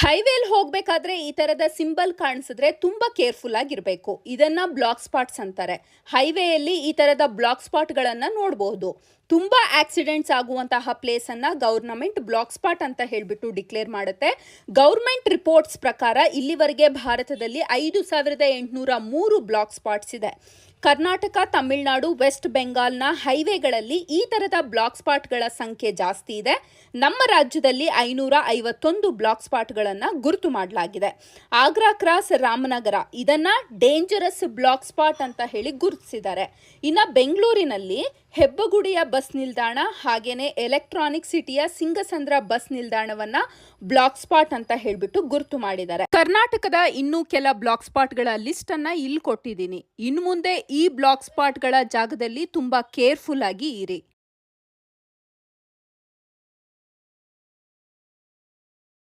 ಹೈವೇಲಿ ಹೋಗಬೇಕಾದ್ರೆ ಈ ತರದ ಸಿಂಬಲ್ ಕಾಣಿಸಿದ್ರೆ ತುಂಬಾ ಕೇರ್ಫುಲ್ ಆಗಿರಬೇಕು. ಇದನ್ನ ಬ್ಲಾಕ್ ಸ್ಪಾಟ್ಸ್ ಅಂತಾರೆ. ಹೈವೇಯಲ್ಲಿ ಈ ತರದ ಬ್ಲಾಕ್ ಸ್ಪಾಟ್ಗಳನ್ನು ನೋಡಬಹುದು. ತುಂಬಾ ಆಕ್ಸಿಡೆಂಟ್ಸ್ ಆಗುವಂತಹ ಪ್ಲೇಸ್ ಅನ್ನ ಗವರ್ನಮೆಂಟ್ ಬ್ಲಾಕ್ ಸ್ಪಾಟ್ ಅಂತ ಹೇಳಿಬಿಟ್ಟು ಡಿಕ್ಲೇರ್ ಮಾಡುತ್ತೆ. ಗವರ್ನಮೆಂಟ್ ರಿಪೋರ್ಟ್ಸ್ ಪ್ರಕಾರ ಇಲ್ಲಿವರೆಗೆ ಭಾರತದಲ್ಲಿ 5803 ಬ್ಲಾಕ್ ಸ್ಪಾಟ್ಸ್ ಇದೆ. ಕರ್ನಾಟಕ, ತಮಿಳುನಾಡು, ವೆಸ್ಟ್ ಬೆಂಗಾಲ್ನ ಹೈವೇಗಳಲ್ಲಿ ಈ ತರದ ಬ್ಲಾಕ್ ಸ್ಪಾಟ್ಗಳ ಸಂಖ್ಯೆ ಜಾಸ್ತಿ ಇದೆ. ನಮ್ಮ ರಾಜ್ಯದಲ್ಲಿ 551 ಬ್ಲಾಕ್ ಸ್ಪಾಟ್ಗಳನ್ನು ಗುರುತು ಮಾಡಲಾಗಿದೆ. ಆಗ್ರಾ ಕ್ರಾಸ್, ರಾಮನಗರ ಇದನ್ನ ಡೇಂಜರಸ್ ಬ್ಲಾಕ್ ಸ್ಪಾಟ್ ಅಂತ ಹೇಳಿ ಗುರುತಿಸಿದ್ದಾರೆ. ಇನ್ನು ಬೆಂಗಳೂರಿನಲ್ಲಿ ಹೆಬ್ಬಗುಡಿಯ ಬಸ್ ನಿಲ್ದಾಣ ಹಾಗೇನೆ ಎಲೆಕ್ಟ್ರಾನಿಕ್ ಸಿಟಿಯ ಸಿಂಗಸಂದ್ರ ಬಸ್ ನಿಲ್ದಾಣವನ್ನ ಬ್ಲಾಕ್ ಸ್ಪಾಟ್ ಅಂತ ಹೇಳ್ಬಿಟ್ಟು ಗುರುತು ಮಾಡಿದ್ದಾರೆ. ಕರ್ನಾಟಕದ ಇನ್ನೂ ಕೆಲ ಬ್ಲಾಕ್ ಸ್ಪಾಟ್ಗಳ ಲಿಸ್ಟ್ ಅನ್ನ ಇಲ್ಲಿ ಕೊಟ್ಟಿದ್ದೀನಿ. ಇನ್ನು ಮುಂದೆ ಈ ಬ್ಲಾಕ್ ಸ್ಪಾಟ್ಗಳ ಜಾಗದಲ್ಲಿ ತುಂಬಾ ಕೇರ್ಫುಲ್ ಆಗಿ ಇರಿ.